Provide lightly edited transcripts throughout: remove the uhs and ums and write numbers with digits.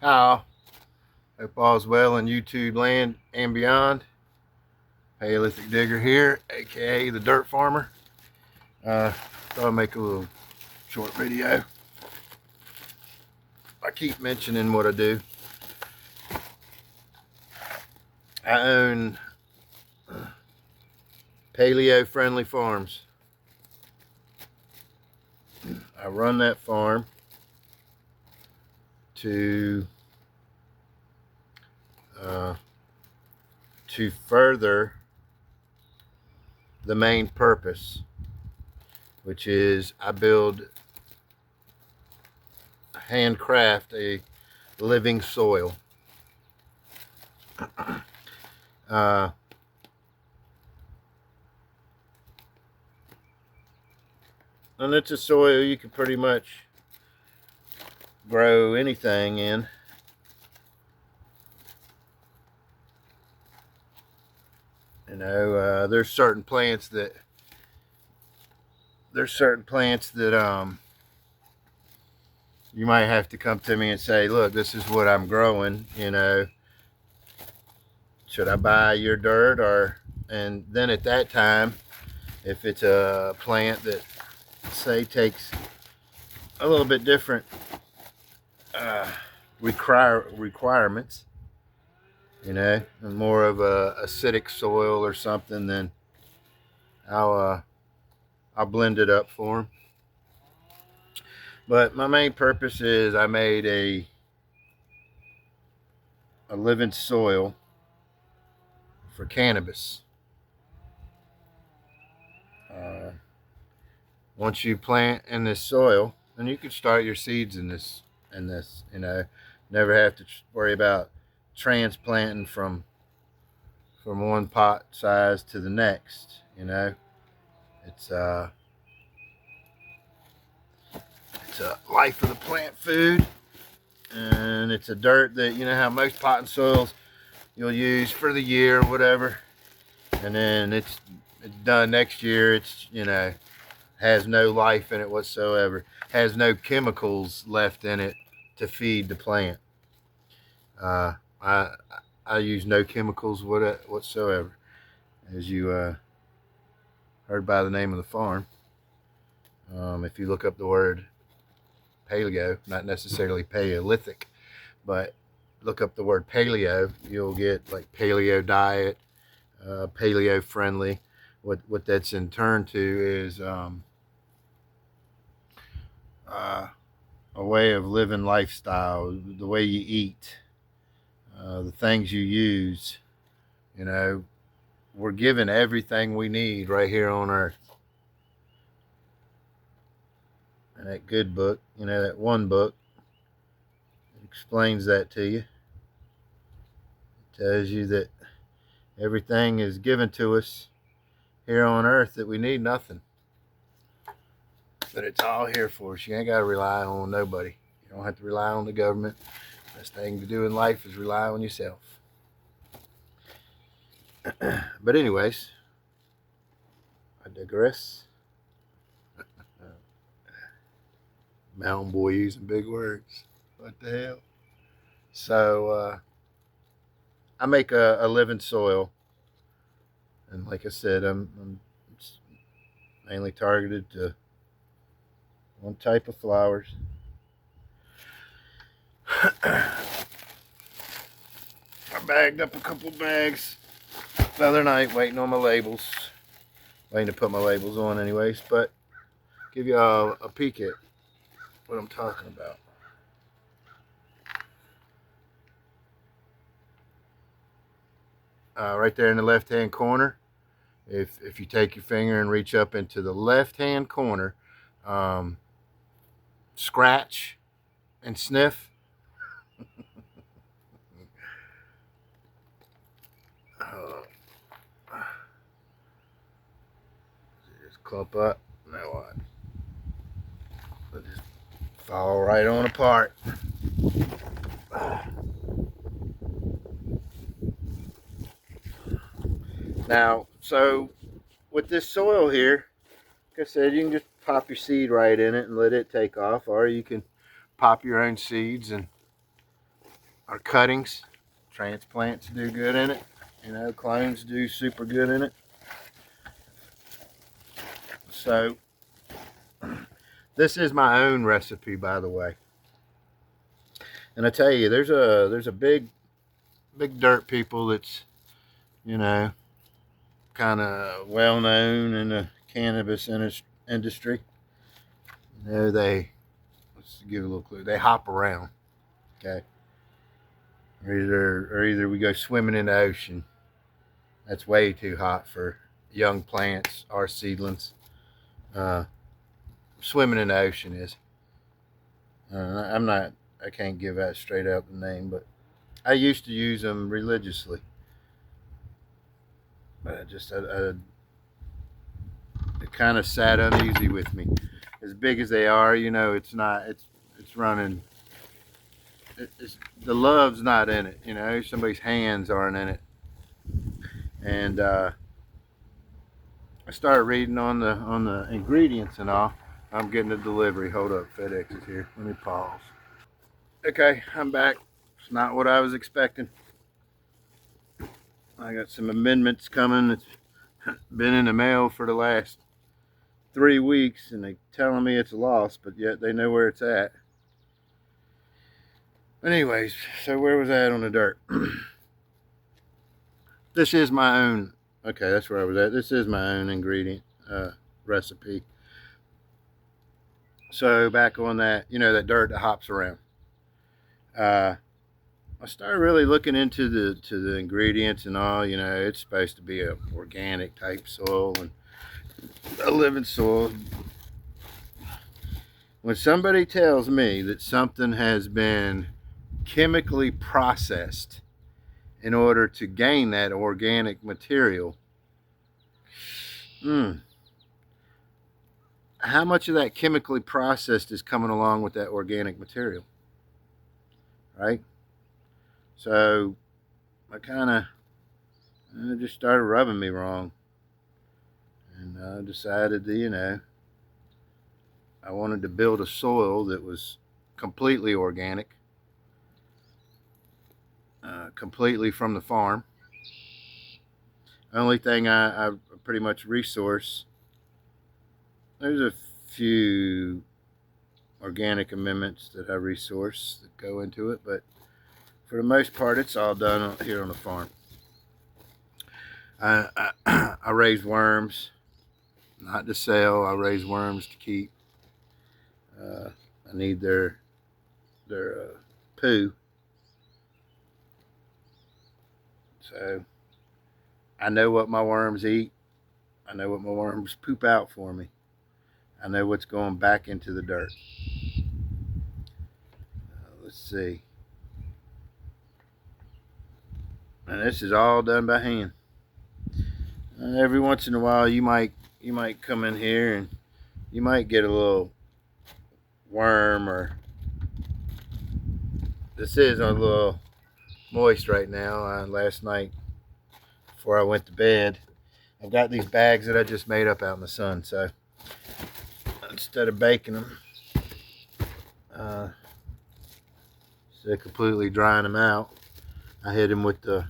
How? Hope all's well in YouTube land and beyond. Paleolithic Digger here, aka the Dirt Farmer. Thought I'd make a little short video. I keep mentioning what I do. I own Paleo-Friendly Farms. I run that farm to further the main purpose, which is I handcraft a living soil. And it's a soil you can pretty much grow anything in. You know, there's certain plants that you might have to come to me and say, look, this is what I'm growing, you know, should I buy your dirt? And then at that time, if it's a plant that say takes a little bit different requirements, you know, and more of a acidic soil or something, then I'll blend it up for them. But my main purpose is I made a living soil for cannabis. Once you plant in this soil, then you can start your seeds in this, you know, never have to worry about transplanting from one pot size to the next, you know. It's a life of the plant food, and it's a dirt that, you know how most potting soils you'll use for the year or whatever, and then it's done next year. It's, you know, has no life in it whatsoever, has no chemicals left in it to feed the plant. I use no chemicals whatsoever, as you heard by the name of the farm. If you look up the word paleo, not necessarily Paleolithic, but look up the word paleo, you'll get like paleo diet, paleo friendly. What that's in turn to is a way of living lifestyle, the way you eat, the things you use. You know, we're given everything we need right here on earth. And that good book, you know, that one book, explains that to you. It tells you that everything is given to us here on earth, that we need nothing. But it's all here for us. You ain't got to rely on nobody. You don't have to rely on the government. Best thing to do in life is rely on yourself. But anyways, I digress. Mountain boy using big words. What the hell? So I make a living soil, and like I said, I'm mainly targeted to one type of flowers. I bagged up a couple bags the other night, waiting on my labels, waiting to put my labels on anyways, but give you a peek at what I'm talking about. Right there in the left hand corner, if you take your finger and reach up into the left hand corner, scratch and sniff. Just clump up. Now what? It'll just fall right on apart. Now, so with this soil here, like I said, you can just pop your seed right in it and let it take off, or you can pop your own seeds and our cuttings. Transplants do good in it. You know, clones do super good in it. So this is my own recipe, by the way. And I tell you, there's a big dirt people that's, you know, kind of well known in the cannabis industry. You know, let's give a little clue. They hop around. Okay. Or either we go swimming in the ocean. That's way too hot for young plants or seedlings. Swimming in the ocean is. I can't give that straight out the name, but I used to use them religiously. But it kind of sat uneasy with me. As big as they are, you know, it's running. The love's not in it, you know. Somebody's hands aren't in it. And I started reading on the ingredients and all. I'm getting a delivery. Hold up, FedEx is here. Let me pause. Okay, I'm back. It's not what I was expecting. I got some amendments coming. It's been in the mail for the last 3 weeks, and they telling me it's lost, but yet they know where it's at. Anyways, so where was I at on the dirt? This is my own. Okay, that's where I was at. This is my own ingredient recipe. So back on that, you know, that dirt that hops around. I started really looking into the ingredients and all. You know, it's supposed to be a organic type soil and a living soil. When somebody tells me that something has been chemically processed in order to gain that organic material, how much of that chemically processed is coming along with that organic material, right? So it just started rubbing me wrong, and I decided that, you know, I wanted to build a soil that was completely organic, completely from the farm. The only thing I pretty much resource, there's a few organic amendments that I resource that go into it, but for the most part, it's all done here on the farm. I raise worms, not to sell. I raise worms to keep. I need their poo. So I know what my worms eat. I know what my worms poop out for me. I know what's going back into the dirt. Let's see. And this is all done by hand. Every once in a while, you might come in here and you might get a little worm, or this is a little moist right now. Last night before I went to bed, I've got these bags that I just made up out in the sun. So instead of baking them, instead of completely drying them out, I hit them with the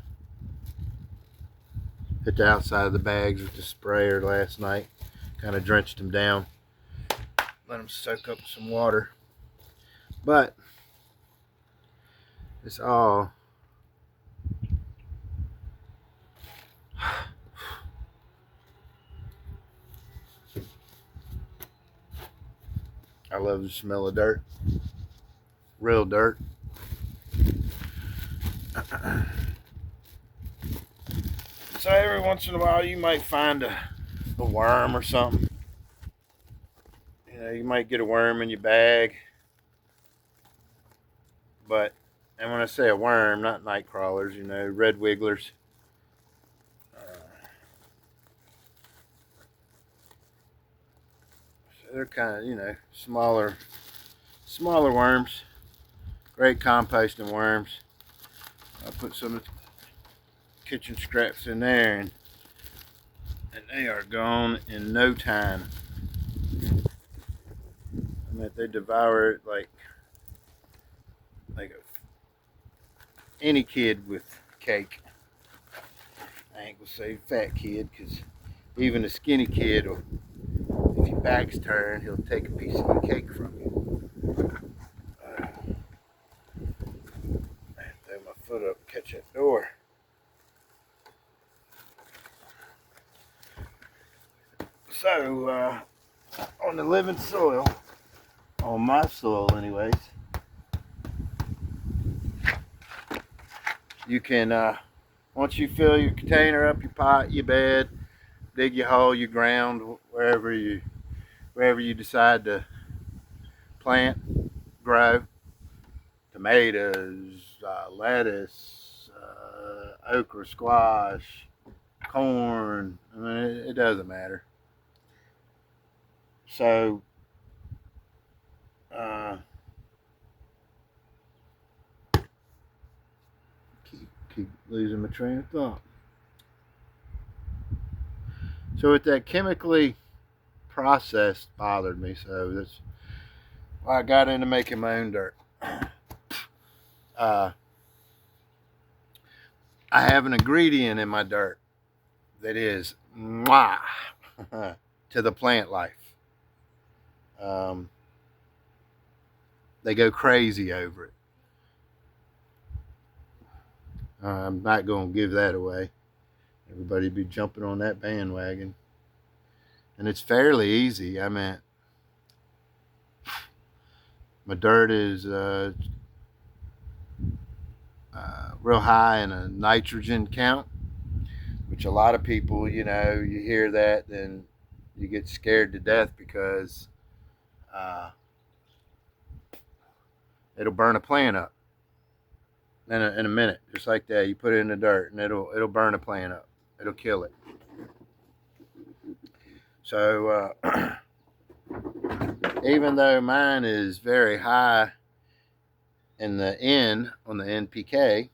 outside of the bags with the sprayer last night. Kind of drenched them down, let them soak up some water. But it's all I love the smell of dirt, real dirt. So every once in a while you might find a worm or something. You know, you might get a worm in your bag. But, and when I say a worm, not night crawlers, you know, red wigglers. So they're kind of, you know, smaller worms. Great composting worms. I put some of the kitchen scraps in there, and they are gone in no time. I mean, they devour it like any kid with cake. I ain't gonna say fat kid, because even a skinny kid will, if your back's turned, he'll take a piece of your cake from you. Throw my foot up, catch that door. So, on the living soil, on my soil anyways, you can, once you fill your container up, your pot, your bed, dig your hole, your ground, wherever you decide to plant, grow, tomatoes, lettuce, okra, squash, corn, I mean, it doesn't matter. So, keep losing my train of thought. So with that chemically processed bothered me, so that's why I got into making my own dirt. I have an ingredient in my dirt that is mwah, to the plant life. They go crazy over it. I'm not going to give that away. Everybody be jumping on that bandwagon. And it's fairly easy. I mean, my dirt is real high in a nitrogen count, which a lot of people, you hear that, then you get scared to death because it'll burn a plant up in a minute, just like that. You put it in the dirt, and it'll burn a plant up. It'll kill it. So even though mine is very high in the N on the NPK,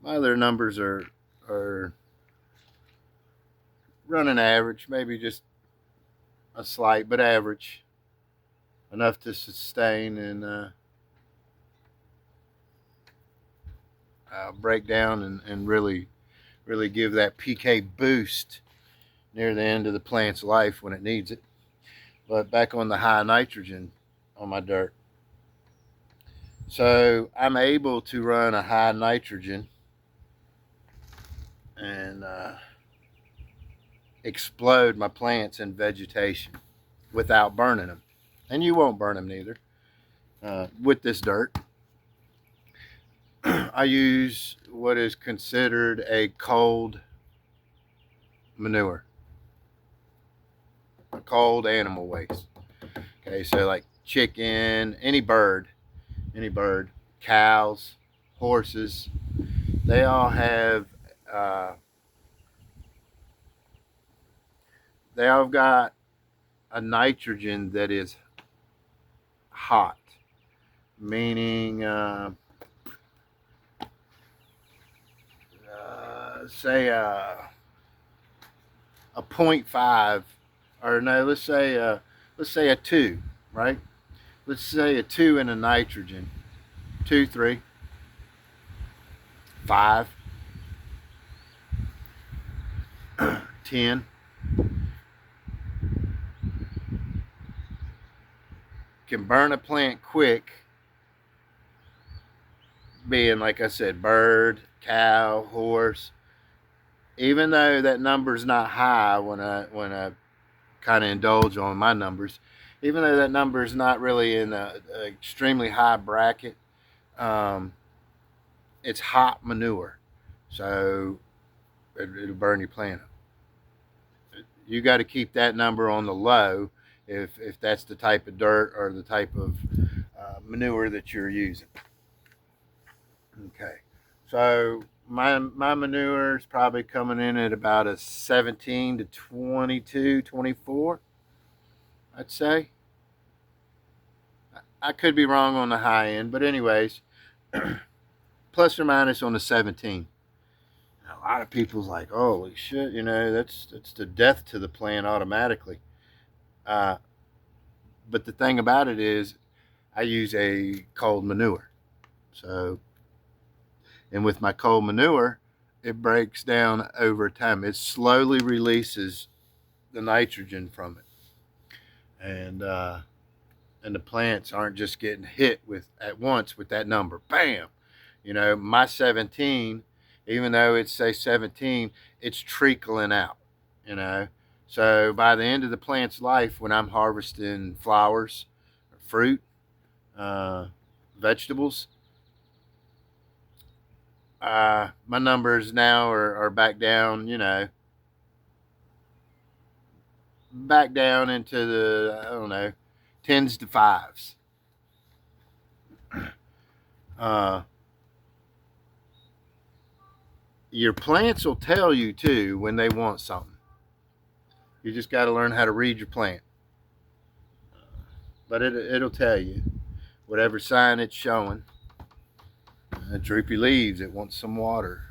my other numbers are running average, maybe just a slight, but average, enough to sustain and break down and really give that PK boost near the end of the plant's life when it needs it. But back on the high nitrogen on my dirt. So I'm able to run a high nitrogen and explode my plants in vegetation without burning them. And you won't burn them neither with this dirt. I use what is considered a cold manure, a cold animal waste. Okay, so like chicken, any bird, cows, horses, they all have they all got a nitrogen that is hot, meaning say a 0.5, or no, let's say a 2, right? Let's say a 2 in a nitrogen, 2, 3, 5, 10. Can burn a plant quick, being, like I said, bird, cow, horse. Even though that number's not high when I kind of indulge on my numbers, even though that number is not really in an extremely high bracket, it's hot manure, so it'll burn your plant up. You got to keep that number on the low if that's the type of dirt or the type of manure that you're using. Okay, so my manure is probably coming in at about a 17 to 22, 24, I'd say. I could be wrong on the high end, but anyways, plus or minus on the 17. A lot of people's like, holy shit, that's the death to the plant automatically. But the thing about it is, I use a cold manure. So, and with my cold manure, it breaks down over time. It slowly releases the nitrogen from it, and the plants aren't just getting hit with at once with that number. Bam! You know, my 17, even though it's say 17, it's trickling out. You know, so by the end of the plant's life, when I'm harvesting flowers, fruit, uh, vegetables, my numbers now are back down. You know, back down into the, I don't know, tens to fives. Uh, your plants will tell you too when they want something. You just got to learn how to read your plant. But it'll tell you whatever sign it's showing. Droopy leaves, it wants some water.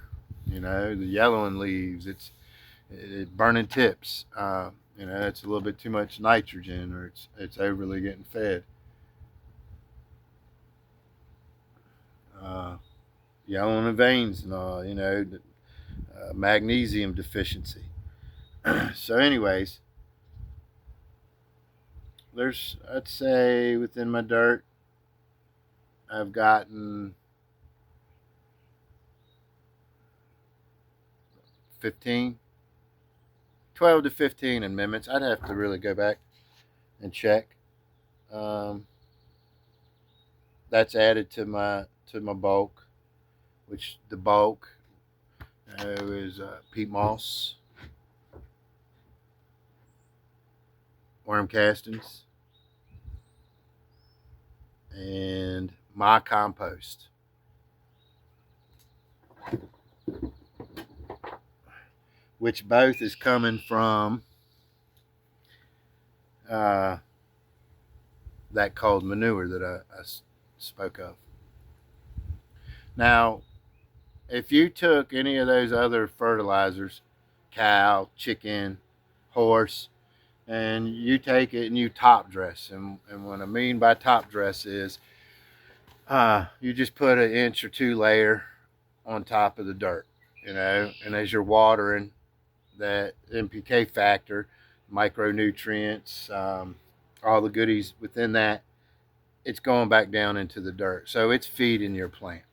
You know, the yellowing leaves, it burning tips. You know, it's a little bit too much nitrogen, or it's overly getting fed. Yellowing the veins and all. You know, magnesium deficiency. So, anyways, there's, I'd say within my dirt, I've gotten 15, 12 to 15 amendments. I'd have to really go back and check. Um, that's added to my bulk, which the bulk is peat moss, worm castings, and my compost. Which both is coming from that cold manure that I spoke of. Now, if you took any of those other fertilizers, cow, chicken, horse, and you take it and you top dress, and what I mean by top dress is you just put an inch or two layer on top of the dirt, you know, and as you're watering, that NPK factor, micronutrients, all the goodies within that, it's going back down into the dirt. So it's feeding your plant.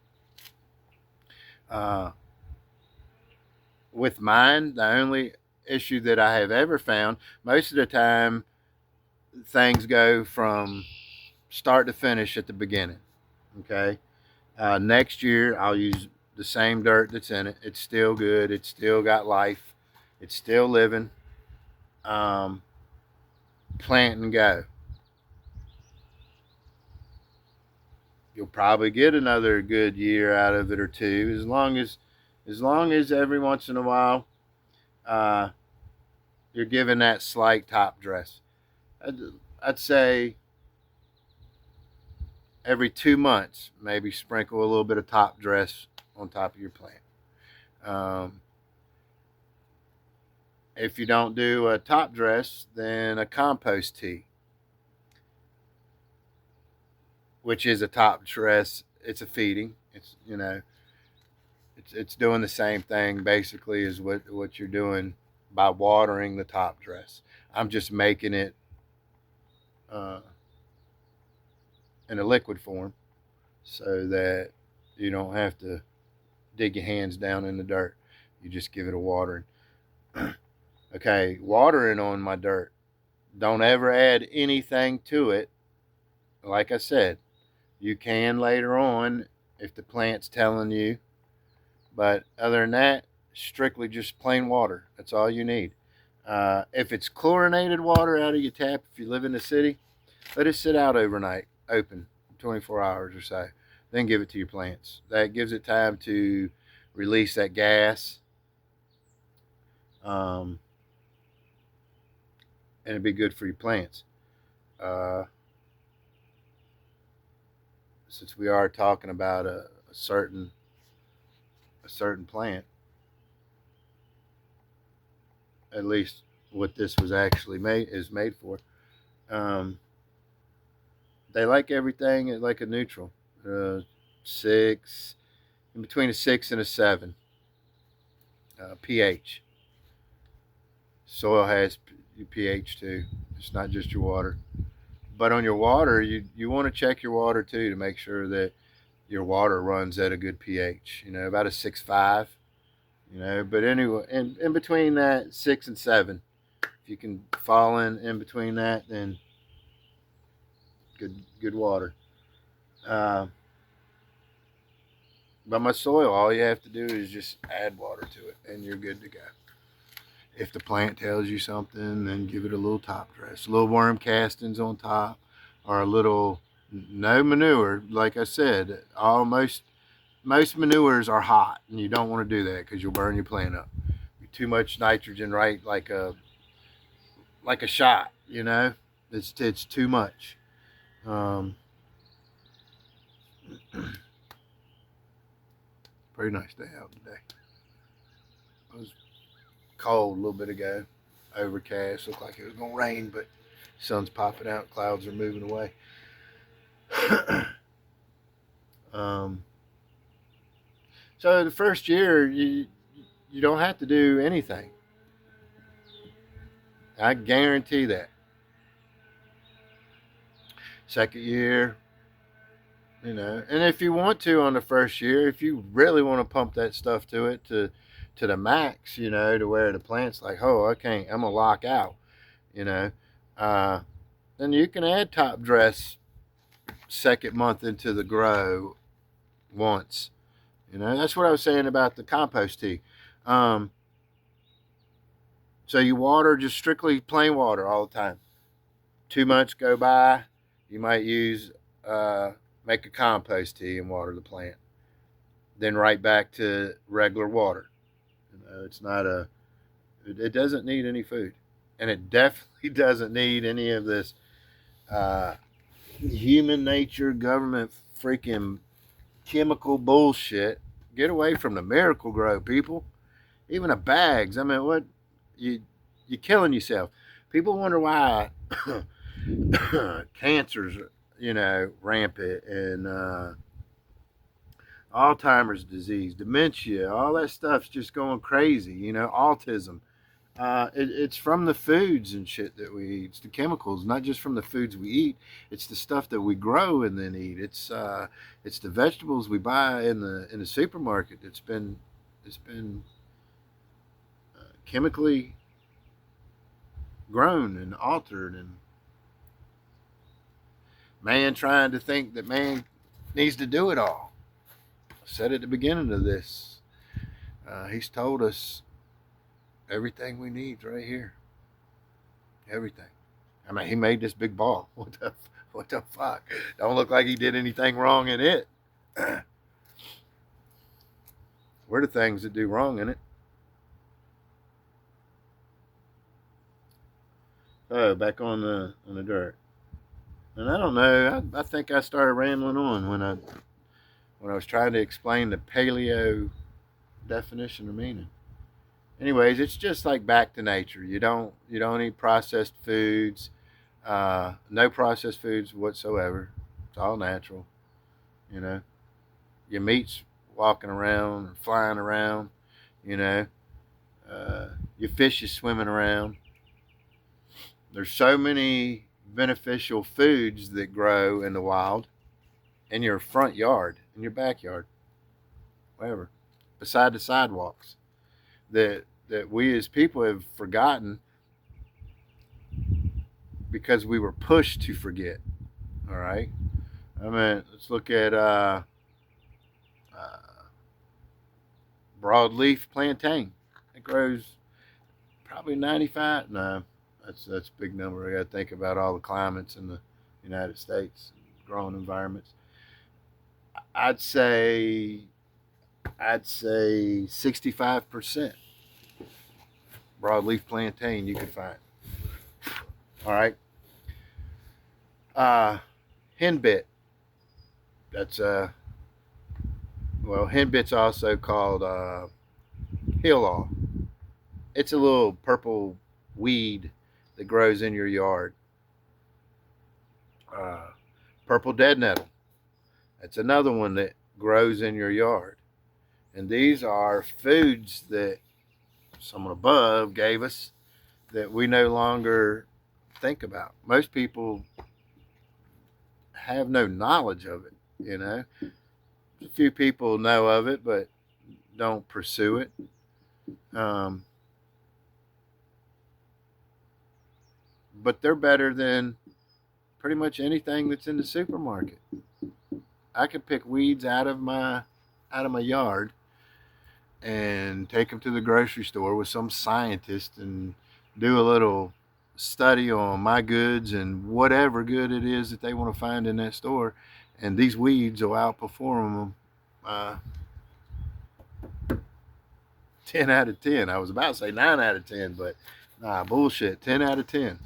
Uh, with mine, the only issue that I have ever found, most of the time, things go from start to finish at the beginning. Okay. Next year, I'll use the same dirt that's in it. It's still good. It's still got life. It's still living. Plant and go. You'll probably get another good year out of it or two, as long as every once in a while, uh, you're given that slight top dress. I'd say every 2 months, maybe sprinkle a little bit of top dress on top of your plant. Um, if you don't do a top dress, then a compost tea, which is a top dress. It's a feeding. It's, you know, it's doing the same thing basically as what you're doing by watering the top dress. I'm just making it uh, in a liquid form so that you don't have to dig your hands down in the dirt. You just give it a watering. Okay, watering on my dirt. Don't ever add anything to it. Like I said, you can later on if the plant's telling you. But other than that, strictly just plain water. That's all you need. If it's chlorinated water out of your tap, if you live in the city, let it sit out overnight, open, 24 hours or so. Then give it to your plants. That gives it time to release that gas. And it'd be good for your plants. Uh, since we are talking about a certain plant, at least what this was actually made for. Um, they like everything like a neutral. 6, in between a 6 and a 7 pH. Soil has pH too. It's not just your water. But on your water, you want to check your water too to make sure that your water runs at a good pH. You know, about a 6.5. You know, but anyway, in between that 6 and 7, if you can fall in between that, then good water. Uh, but my soil, all you have to do is just add water to it, and you're good to go. If the plant tells you something, then give it a little top dress, a little worm castings on top, or a little no manure. Like I said, most manures are hot, and you don't want to do that because you'll burn your plant up. Too much nitrogen, right? Like a shot, you know. It's too much. Pretty nice day out today. It was cold a little bit ago, overcast, looked like it was gonna rain, but sun's popping out, clouds are moving away. So the first year you don't have to do anything. I guarantee that. Second year, you know, and if you want to on the first year, if you really want to pump that stuff to it to the max, you know, to where the plant's like, oh, I can't, I'm gonna lock out, you know, then you can add top dress second month into the grow once. You know, that's what I was saying about the compost tea. So you water just strictly plain water all the time. 2 months go by, you might use make a compost tea and water the plant. Then right back to regular water. You know, it's not it doesn't need any food, and it definitely doesn't need any of this human nature government freaking chemical bullshit. Get away from the Miracle Grow, people. Even the bags. I mean, what you're killing yourself. People wonder why cancer's, you know, rampant, and Alzheimer's disease, dementia, all that stuff's just going crazy. You know, autism. It's from the foods and shit that we eat. It's the chemicals, not just from the foods we eat. It's the stuff that we grow and then eat. It's the vegetables we buy in the supermarket. It's been chemically grown and altered, and man trying to think that man needs to do it all. I said at the beginning of this, he's told us everything we need right here. Everything. I mean, he made this big ball. What the fuck? Don't look like he did anything wrong in it. We're the things that do wrong in it. Oh, back on the dirt. And I don't know. I think I started rambling on when I was trying to explain the paleo definition or meaning. Anyways, it's just like back to nature. You don't eat processed foods. No processed foods whatsoever. It's all natural. You know, your meat's walking around or flying around. You know, your fish is swimming around. There's so many beneficial foods that grow in the wild, in your front yard, in your backyard, wherever, beside the sidewalks, that we as people have forgotten because we were pushed to forget. All right. I mean, let's look at broadleaf plantain. It grows probably 95. No, that's a big number. I got to think about all the climates in the United States, growing environments. I'd say 65% broadleaf plantain you can find. All right. Henbit. That's henbit's also called hill. It's a little purple weed that grows in your yard. Purple dead nettle. That's another one that grows in your yard. And these are foods that someone above gave us that we no longer think about. Most people have no knowledge of it, you know. A few people know of it, but don't pursue it. Um, but they're better than pretty much anything that's in the supermarket. I could pick weeds out of my yard and take them to the grocery store with some scientist and do a little study on my goods and whatever good it is that they want to find in that store, and these weeds will outperform them 10 out of 10. I was about to say 9 out of 10, but nah, bullshit. 10 out of 10.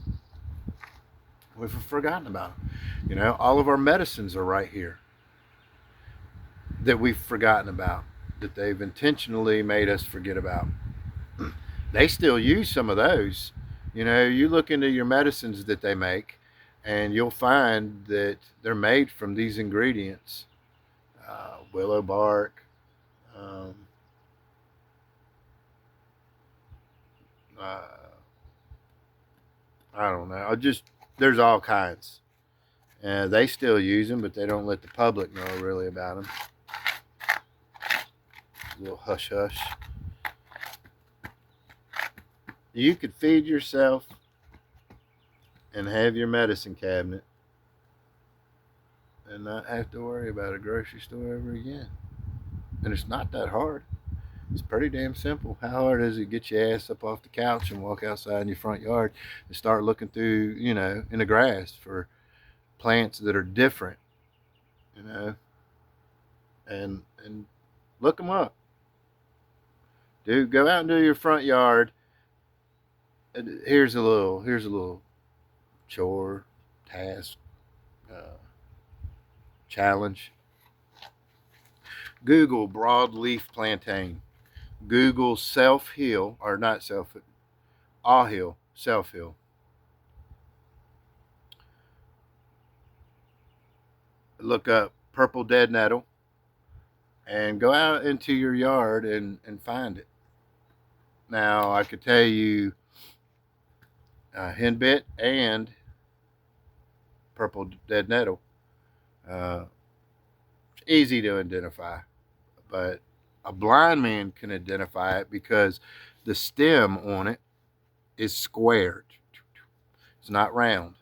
We've forgotten about them. You know, all of our medicines are right here that we've forgotten about, that they've intentionally made us forget about. They still use some of those. You know, you look into your medicines that they make, and you'll find that they're made from these ingredients: willow bark, um, uh, I don't know. There's all kinds. They still use them, but they don't let the public know really about them. A little hush hush. You could feed yourself and have your medicine cabinet and not have to worry about a grocery store ever again. And it's not that hard. It's pretty damn simple. How hard is it to get your ass up off the couch and walk outside in your front yard and start looking through, in the grass for plants that are different, you know, and look them up. Dude, go out and do your front yard. Here's a little chore, task, uh, challenge. Google broadleaf plantain. Google self heal, or not self, all heal, self heal. Look up purple dead nettle and go out into your yard and find it. Now, I could tell you henbit and purple dead nettle. It's easy to identify, but a blind man can identify it because the stem on it is squared. It's not round.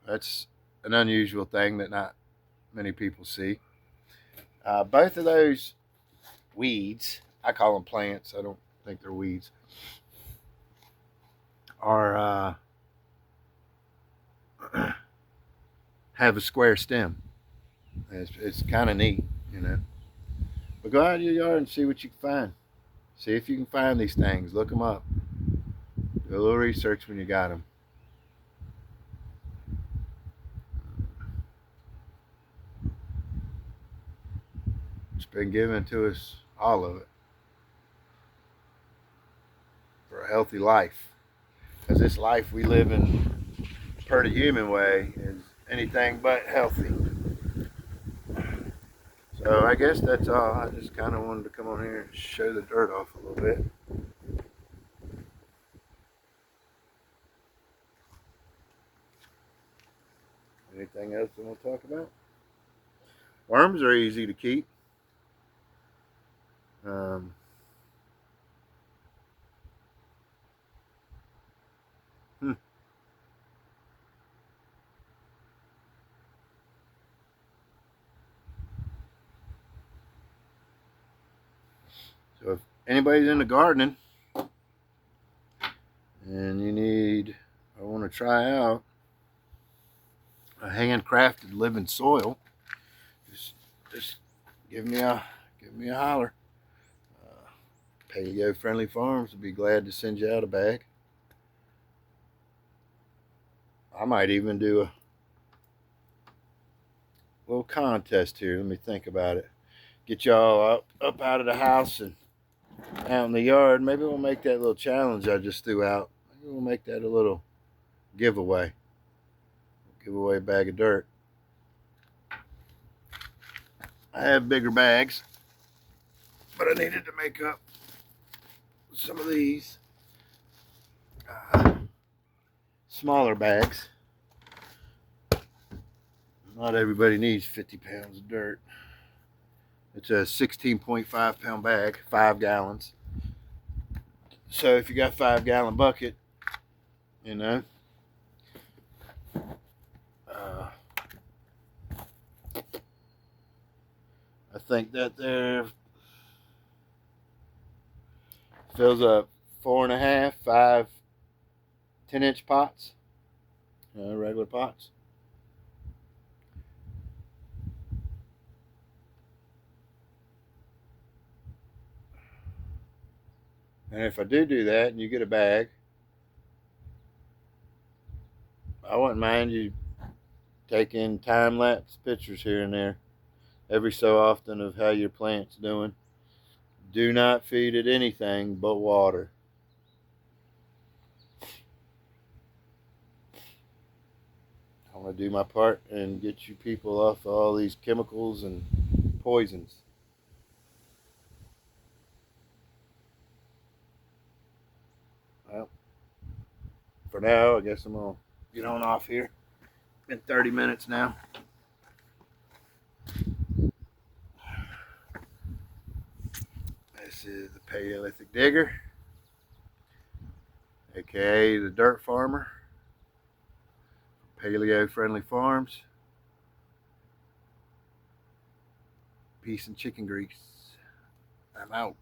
That's an unusual thing that not many people see. Both of those weeds, I call them plants, I don't think they're weeds, are have a square stem. It's kind of neat, you know. But go out in your yard and see what you can find. See if you can find these things. Look them up. Do a little research when you got them. It's been given to us, all of it, for a healthy life. Because this life we live in, per the human way, is anything but healthy. So I guess that's all. I just kind of wanted to come on here and show the dirt off a little bit. Anything else you want to talk about? Worms are easy to keep. Um, hmm. So if anybody's into gardening and you need, I want to try out a handcrafted living soil, just give me a holler. Paleo-Friendly Farms would be glad to send you out a bag. I might even do a little contest here. Let me think about it. Get y'all up out of the house and out in the yard. Maybe we'll make that little challenge I just threw out. Maybe we'll make that a little giveaway. Give away a bag of dirt. I have bigger bags, but I needed to make up some of these smaller bags. Not everybody needs 50 pounds of dirt. It's a 16.5 pound bag, 5 gallons. So if you got a 5-gallon bucket, you know, I think that there fills up 4.5, 5 10-inch pots, regular pots. And if I do that and you get a bag, I wouldn't mind you taking time-lapse pictures here and there every so often of how your plant's doing. Do not feed it anything but water. I want to do my part and get you people off of all these chemicals and poisons. Well, for now, I guess I'm going to get on off here. Been 30 minutes now. This is the Paleolithic Digger, aka the Dirt Farmer, Paleo-Friendly Farms. Peace and chicken grease. I'm out.